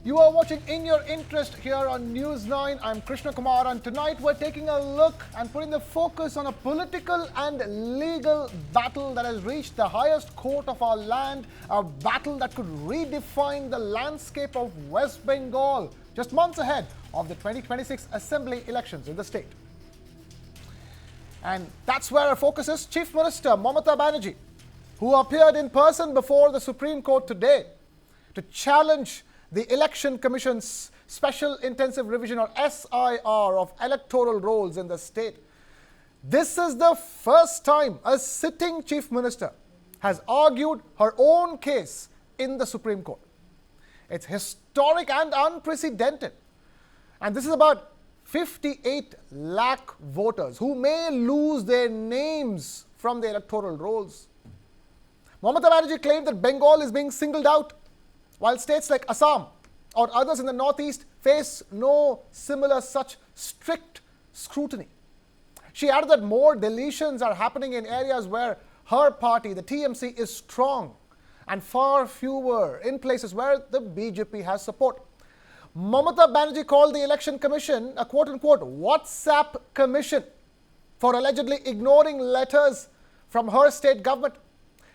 You are watching In Your Interest here on News 9. I'm Krishna Kumar, and tonight we're taking a look and putting the focus on a political and legal battle that has reached the highest court of our land, a battle that could redefine the landscape of West Bengal just months ahead of the 2026 assembly elections in the state. And that's where our focus is. Chief Minister Mamata Banerjee, who appeared in person before the Supreme Court today to challenge the Election Commission's Special Intensive Revision, or SIR, of electoral rolls in the state. This is the first time a sitting Chief Minister has argued her own case in the Supreme Court. It's historic and unprecedented. And this is about 58 lakh voters who may lose their names from the electoral rolls. Mamata Banerjee claimed that Bengal is being singled out, while states like Assam or others in the northeast face no similar such strict scrutiny. She added that more deletions are happening in areas where her party, the TMC, is strong, and far fewer in places where the BJP has support. Mamata Banerjee called the Election Commission a quote-unquote WhatsApp commission for allegedly ignoring letters from her state government.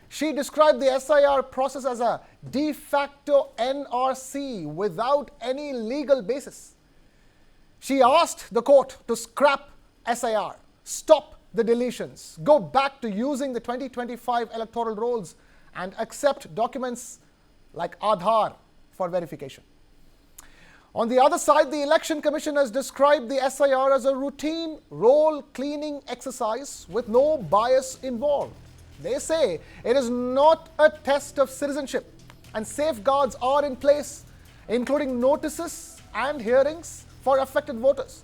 She described the SIR process as a de facto NRC without any legal basis. She asked the court to scrap SIR, stop the deletions, go back to using the 2025 electoral rolls, and accept documents like Aadhaar for verification. On the other side, the Election Commission has described the SIR as a routine roll cleaning exercise with no bias involved. They say it is not a test of citizenship, and safeguards are in place, including notices and hearings for affected voters.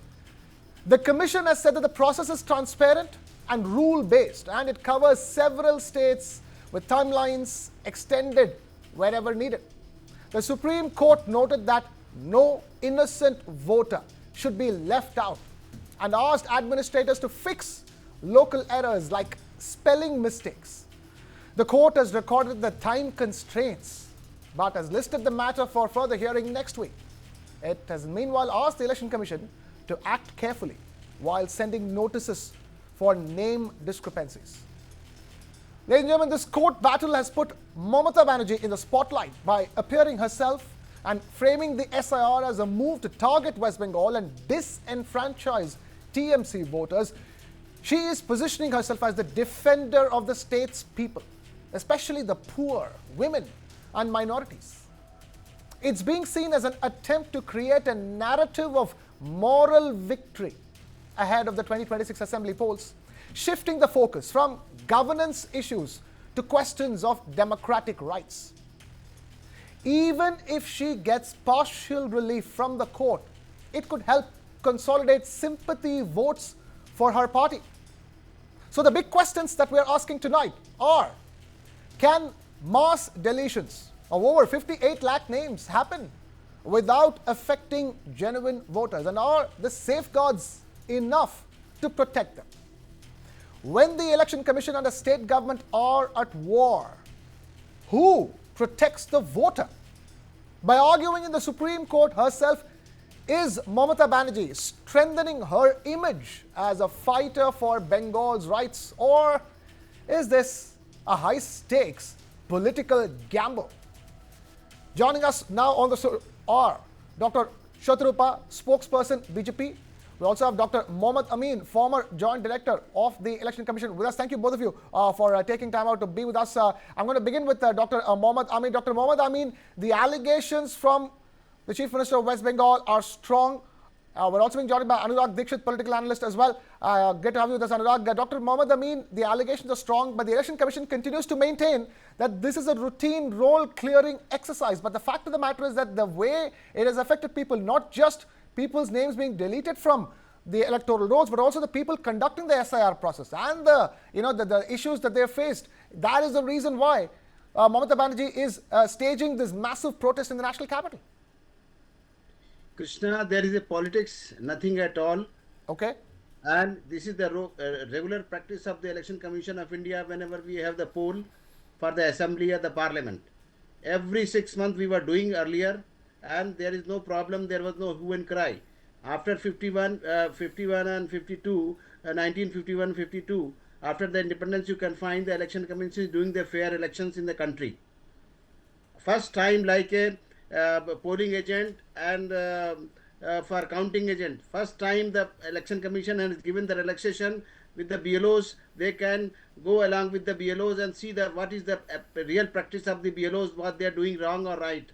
The Commission has said that the process is transparent and rule-based, and it covers several states with timelines extended wherever needed. The Supreme Court noted that no innocent voter should be left out and asked administrators to fix local errors like spelling mistakes. The court has recorded the time constraints, but has listed the matter for further hearing next week. It has meanwhile asked the Election Commission to act carefully while sending notices for name discrepancies. Ladies and gentlemen, this court battle has put Mamata Banerjee in the spotlight by appearing herself and framing the SIR as a move to target West Bengal and disenfranchise TMC voters. She is positioning herself as the defender of the state's people, especially the poor, women, and minorities. It's being seen as an attempt to create a narrative of moral victory ahead of the 2026 assembly polls, shifting the focus from governance issues to questions of democratic rights. Even if she gets partial relief from the court, it could help consolidate sympathy votes for her party. So the big questions that we're asking tonight are: can mass deletions of over 58 lakh names happen without affecting genuine voters? And are the safeguards enough to protect them? When the Election Commission and the state government are at war, who protects the voter? By arguing in the Supreme Court herself, is Mamata Banerjee strengthening her image as a fighter for Bengal's rights, or is this a high-stakes political gamble? Joining us now on the show are Dr. Shatrupa, spokesperson BJP. We also have Dr. Mohammad Amin, former Joint Director of the Election Commission, with us. Thank you, both of you, for taking time out to be with us. I'm going to begin with Dr. Mohammad Amin. Dr. Mohammad Amin, the allegations from the Chief Minister of West Bengal are strong. We're also being joined by Anurag Dixit, political analyst as well. Great to have you with us, Anurag. Dr. Mohammad Amin, the allegations are strong, but the Election Commission continues to maintain that this is a routine roll-clearing exercise. But the fact of the matter is that the way it has affected people, not just people's names being deleted from the electoral rolls, but also the people conducting the SIR process and the issues that they have faced. That is the reason why Mamata Banerjee is staging this massive protest in the national capital. Krishna, there is a politics, nothing at all. Okay. And this is the regular practice of the Election Commission of India whenever we have the poll for the Assembly or the Parliament. Every 6 months we were doing earlier, and there is no problem. There was no hue and cry. After 51 and 52, 1951, 52, after the independence, you can find the election commission is doing the fair elections in the country. First time like a polling agent and for counting agent. First time the election commission has given the relaxation with the BLOs. They can go along with the BLOs and see what is the real practice of the BLOs, what they are doing wrong or right.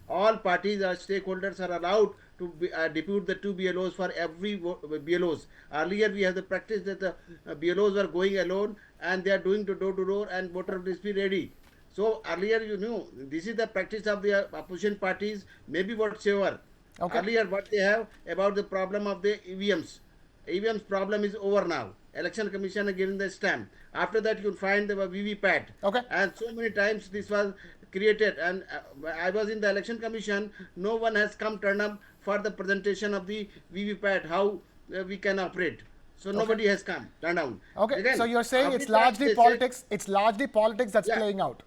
All parties or stakeholders are allowed to depute the 2 BLOs for every BLOs. Earlier we have the practice that the BLOs were going alone and they are doing to door to door and voter list be ready. So earlier you knew this is the practice of the opposition parties, maybe whatsoever. Okay. Earlier what they have about the problem of the EVMs. EVMs problem is over now. Election Commission has given the stamp. After that you find the VVPAT. Okay. And so many times this was created, and I was in the Election Commission. No one has turned up for the presentation of the VVPAT, how we can operate. So nobody has turned down. Okay. Again, So you're saying it's every time largely they politics. It's largely politics that's Yeah. playing out.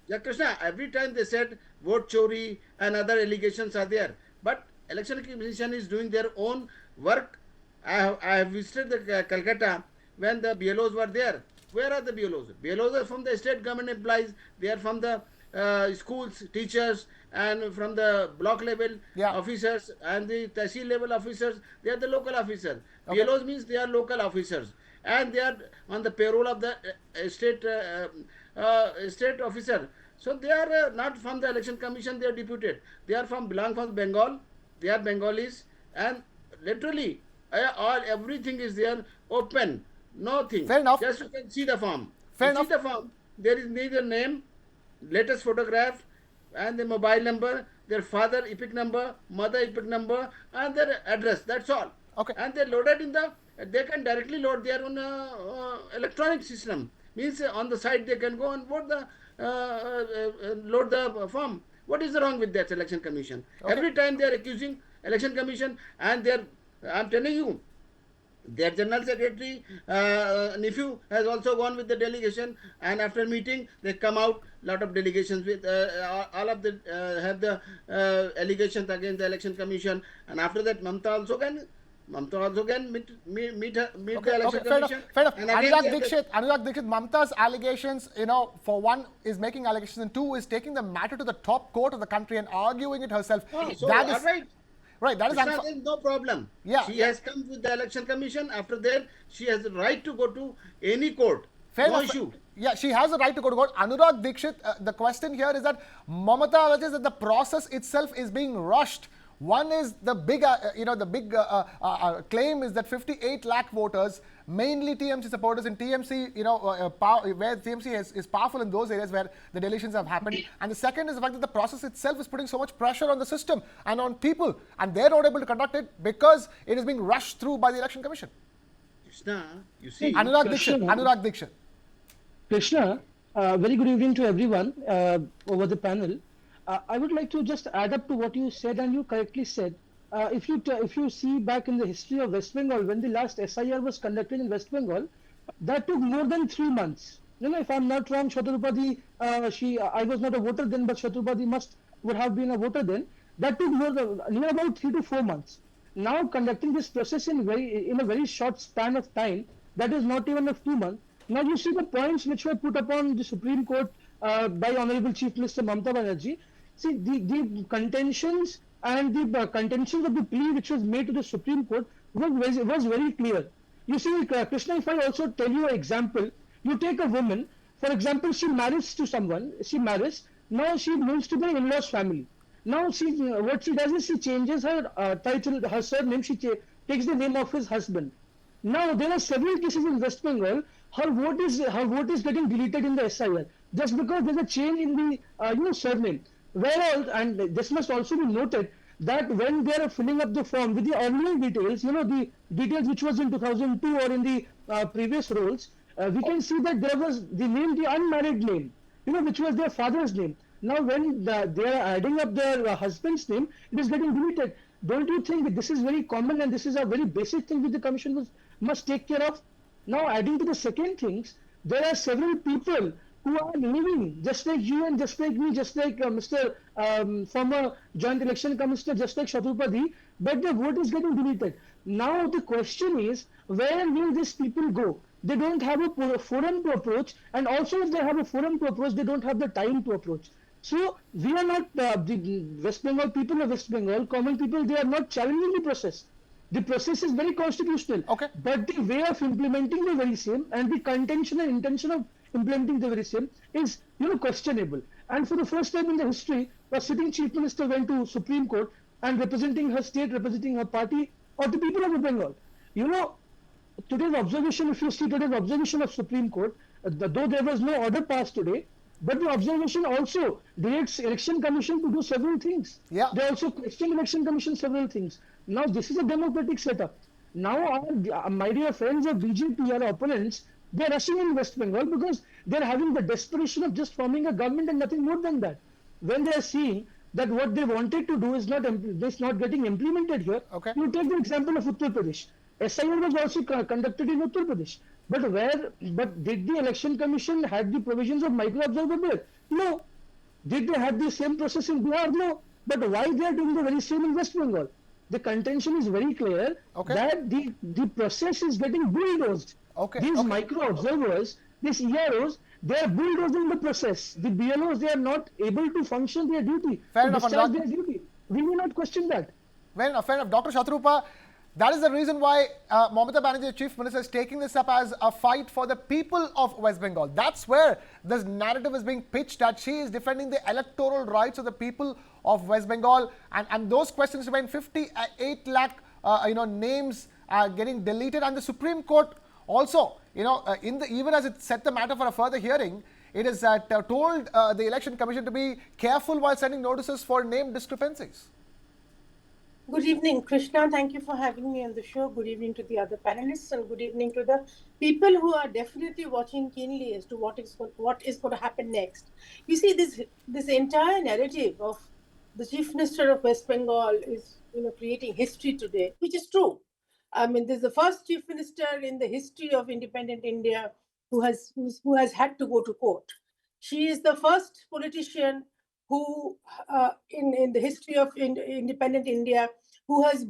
Yeah, Krishna, every time they said vote chori and other allegations are there. But Election Commission is doing their own work. I have visited the Calcutta when the BLOs were there. Where are the BLOs? BLOs are from the state government employees. They are from the schools, teachers, and from the block level officers and the Tehsil level officers. They are the local officers. Okay. BLOs means they are local officers. And they are on the payroll of the state officer. So they are not from the Election Commission, they are deputed. They are belong from Bengal. They are Bengalis. And literally, everything is there open. Nothing. Fair enough. Just you can see the form. Fair You enough. see the form. There is neither name, latest photograph, and the mobile number, their father epic number, mother epic number, and their address. That's all. Okay. And they loaded they can directly load their own electronic system. Means on the side they can go and vote load the form. What is wrong with that Election Commission? Okay. Every time they are accusing Election Commission, and I'm telling you, their General Secretary nephew has also gone with the delegation, and after meeting they come out lot of delegations with all of the have the allegations against the Election Commission, and after that Mamata also can meet the Election Commission. Fair enough. And again, Anurag Dixit, Mamata's allegations, for one, is making allegations, and two, is taking the matter to the top court of the country and arguing it herself. So That is all right. right. That is Krishna, there is no problem. Yeah. She has come with the Election Commission. After that, she has the right to go to any court. Fair No enough. issue. Yeah, she has the right to go to court. Anurag Dixit, the question here is that Mamata alleges that the process itself is being rushed. One is the big, claim is that 58 lakh voters, mainly TMC supporters in TMC, where TMC is powerful in those areas where the deletions have happened. And the second is the fact that the process itself is putting so much pressure on the system and on people, and they're not able to conduct it because it is being rushed through by the Election Commission. Krishna, you see. Anurag Dixit. Krishna, very good evening to everyone over the panel. I would like to just add up to what you said, and you correctly said. If you see back in the history of West Bengal, when the last SIR was conducted in West Bengal, that took more than 3 months. If I'm not wrong, Shatrupati, I was not a voter then, but Shatrupati would have been a voter then. That took near about 3 to 4 months. Now conducting this process in a very short span of time, that is not even of 2 months. Now you see the points which were put upon the Supreme Court by Honorable Chief Minister Mamata Banerjee. See, the contentions and the contentions of the plea which was made to the Supreme Court was very clear. You see, Krishna, if I also tell you an example, you take a woman, for example, she marries to someone, now she moves to the in-laws family. Now what she does is she changes her title, her surname, she takes the name of his husband. Now there are several cases in West Bengal, her vote is getting deleted in the SIR just because there's a change in the surname. Whereas, and this must also be noted, that when they are filling up the form with the online details, the details which was in 2002 or in the previous rolls, we can see that there was the unmarried name, which was their father's name. Now when they are adding up their husband's name, it is getting deleted. Don't you think that this is very common and this is a very basic thing which the Commission must take care of? Now adding to the second things, there are several people who are living just like you and just like me, just like Mr. Former Joint Election Commissioner, just like Shatrupati, but the vote is getting deleted. Now the question is, where will these people go? They don't have a forum to approach, and also if they have a forum to approach, they don't have the time to approach. So we are not the West Bengal people of West Bengal, common people. They are not challenging the process. The process is very constitutional, Okay. but the way of implementing the very same and the contention and intention of implementing the very same is, questionable. And for the first time in the history, a sitting chief minister went to Supreme Court and representing her state, representing her party, or the people of Bengal. Today's observation, if you see today's observation of Supreme Court, though there was no order passed today, but the observation also directs Election Commission to do several things. Yeah. They also question Election Commission several things. Now this is a democratic setup. Now my dear friends of BJP, our opponents, they're rushing in West Bengal because they're having the desperation of just forming a government and nothing more than that. When they are seeing that what they wanted to do is not getting implemented here. Okay. You take the example of Uttar Pradesh. SIR was also conducted in Uttar Pradesh. But did the Election Commission have the provisions of micro observer there? No. Did they have the same process in Bihar? No. But why they are doing the very same in West Bengal? The contention is very clear that the process is getting bulldozed. These micro observers, these EROs, they are bulldozing the process. The BLOs, they are not able to function their duty. Fair enough. Discharge their duty. We will not question that. Fair enough. Dr. Shatrupa, that is the reason why Mamata Banerjee, Chief Minister, is taking this up as a fight for the people of West Bengal. That's where this narrative is being pitched, that she is defending the electoral rights of the people of West Bengal. And those questions remain. 58 lakh names are getting deleted. And the Supreme Court also, even as it set the matter for a further hearing, it is told the Election Commission to be careful while sending notices for name discrepancies. Good evening, Krishna. Thank you for having me on the show. Good evening to the other panelists, and good evening to the people who are definitely watching keenly as to what is going to happen next. You see, this entire narrative of the Chief Minister of West Bengal is creating history today, which is true. I mean, this is the first Chief Minister in the history of independent India who has had to go to court. She is the first politician who, in the history of independent India, who has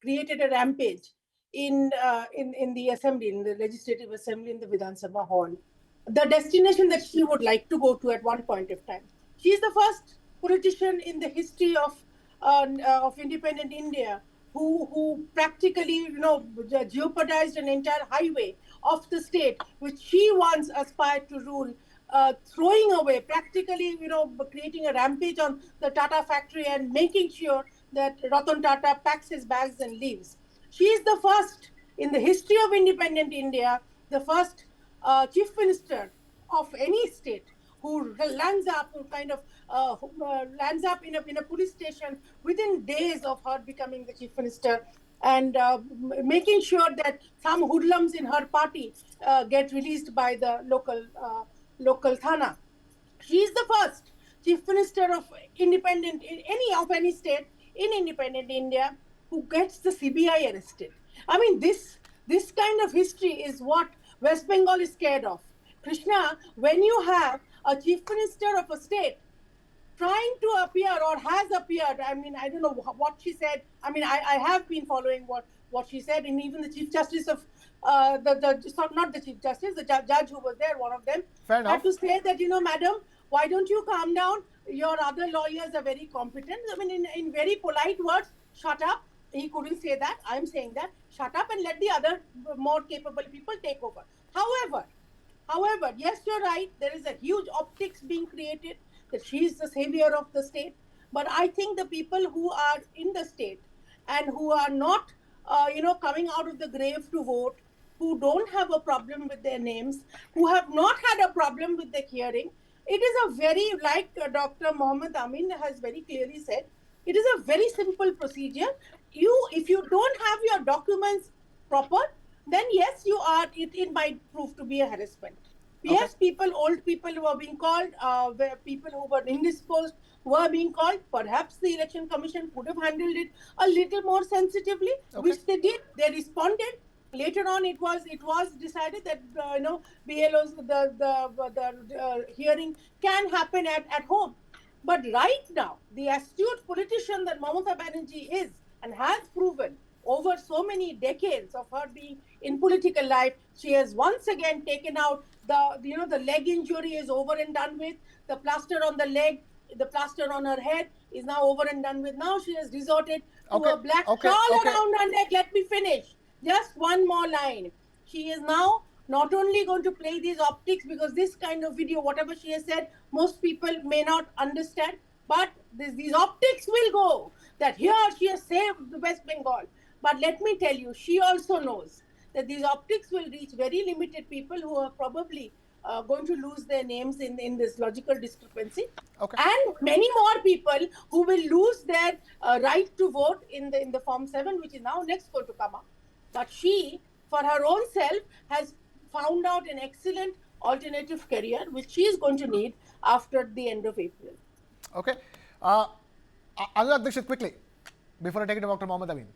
created a rampage in the assembly, in the legislative assembly, in the Vidhan Sabha hall, the destination that she would like to go to at one point of time. She is the first politician in the history of independent India who practically, jeopardized an entire highway of the state, which she once aspired to rule, throwing away, practically, creating a rampage on the Tata factory and making sure that Ratan Tata packs his bags and leaves. She is the first in the history of independent India, the first chief minister of any state who lands up in a police station within days of her becoming the chief minister, and making sure that some hoodlums in her party get released by the local thana. She is the first chief minister of independent in any state in independent India who gets the CBI arrested. I mean, this kind of history is what West Bengal is scared of. Krishna, when you have a chief minister of a state trying to appear or has appeared, I mean, I don't know what she said. I mean, I have been following what she said, and even the Chief Justice of not the Chief Justice, the judge who was there, one of them, had to say that, madam, why don't you calm down? Your other lawyers are very competent. I mean, in very polite words, shut up. He couldn't say that. I'm saying that. Shut up and let the other more capable people take over. However, yes, you're right. There is a huge optics being created that she is the savior of the state. But I think the people who are in the state and who are not, coming out of the grave to vote, who don't have a problem with their names, who have not had a problem with the hearing, it is a very, like Dr. Mohammed Amin has very clearly said, it is a very simple procedure. If you don't have your documents proper, then yes, it might prove to be a harassment. Okay. Yes, old people who are being called, people who were indisposed were being called. Perhaps the Election Commission could have handled it a little more sensitively, which they did. They responded. Later on, it was decided that BLO's the hearing can happen at home. But right now, the astute politician that Mamata Banerjee is and has proven over so many decades of her being in political life, she has once again taken out the leg injury is over and done with. The plaster on the leg, the plaster on her head is now over and done with. Now she has resorted to a black shawl around her neck. Let me finish. Just one more line. She is now not only going to play these optics, because this kind of video, whatever she has said, most people may not understand, but these optics will go that here she has saved the West Bengal. But let me tell you, she also knows that these optics will reach very limited people who are probably going to lose their names in this logical discrepancy. And many more people who will lose their right to vote in the Form 7, which is now next going to come up. But she, for her own self, has found out an excellent alternative career, which she is going to need after the end of April. Okay. Anurag Dixit, quickly, before I take it to Dr. Mohammed Amin.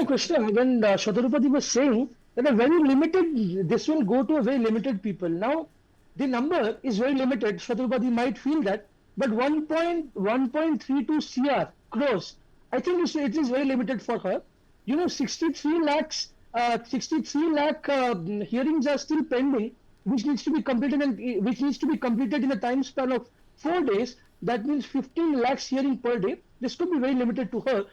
Krishna, when Shatarupati was saying that a very limited, this will go to a very limited people. Now, the number is very limited. Shatarupati might feel that, but 1.32 crores, I think it is very limited for her. 63 lakh hearings are still pending, which needs to be completed in a time span of 4 days. That means 15 lakhs hearing per day. This could be very limited to her.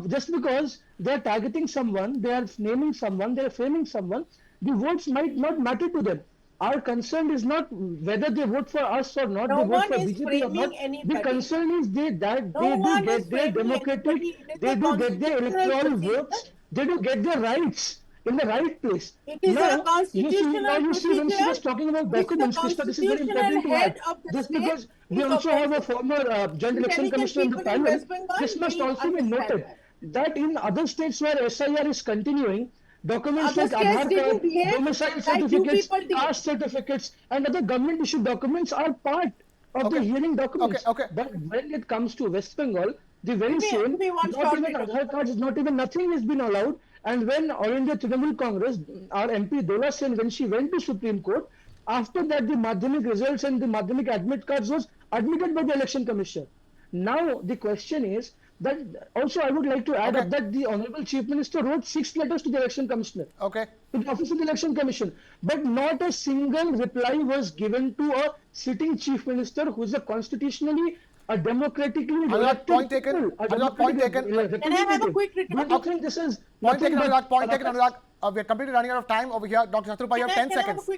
Just because they are targeting someone, they are naming someone, they are framing someone, the votes might not matter to them. Our concern is not whether they vote for us or not, they vote for BJP or not. The concern is they do get their democratic, they do get their electoral votes, they do get their rights in the right place. It is a constitutional when she was talking about documents, Krishna, this is very important to add. Just because we also have a former Joint Election Commissioner in the panel, this must also be noted that in other states where SIR is continuing, documents like Aadhaar card, domicile certificates, caste certificates, and other government issued documents are part of the hearing documents. But when it comes to West Bengal, the very same, not even Aadhaar cards, not even nothing has been allowed. And when All India Trinamool Congress, our MP Dola Sen, when she went to Supreme Court, after that the Madhyamik results and the Madhyamik admit cards was admitted by the Election Commission. Now the question is that also I would like to add up that the Honorable Chief Minister wrote 6 letters to the Election Commissioner, to the Office of the Election Commission, but not a single reply was given to a sitting Chief Minister who is a constitutionally, a democratically elected point taken. Point taken. Can I have a quick reply? I think this is point taken, Anurag. Point taken, Anurag. We are completely running out of time over here. Dr. Shatrupati, you have 10 seconds.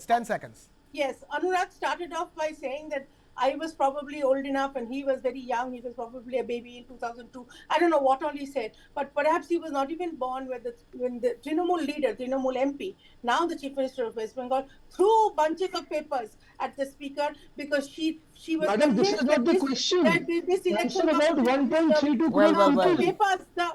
10 seconds. Yes, Anurag started off by saying that I was probably old enough and he was very young. He was probably a baby in 2002. I don't know what all he said, but perhaps he was not even born when the Trinamool leader, Trinamool MP, now the Chief Minister of West Bengal, threw bunches of papers at the speaker because she was Madam, this is not the question. This election about 1.32 crore papers, the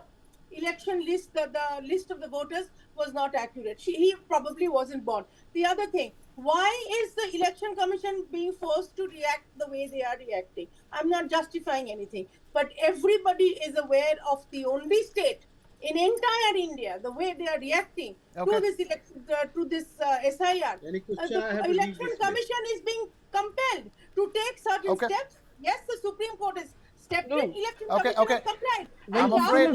election list, the list of the voters was not accurate. He probably wasn't born. The other thing, why is the Election Commission being forced to react the way they are reacting? I'm not justifying anything, but everybody is aware of the only state in entire India, the way they are reacting to this election, to this SIR. The Election Commission is being compelled to take certain steps. Yes, the Supreme Court has stepped in. Election Commission has complied. I'm afraid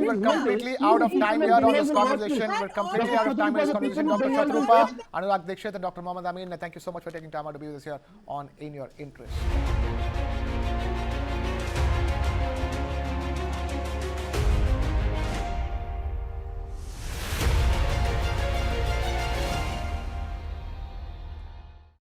we're completely out of time here on this conversation. We're completely out of time on this conversation. Dr. Shatrupa, Anurag Dixit, and Dr. Mohammed Amin, thank you so much for taking time out to be with us here on In Your Interest.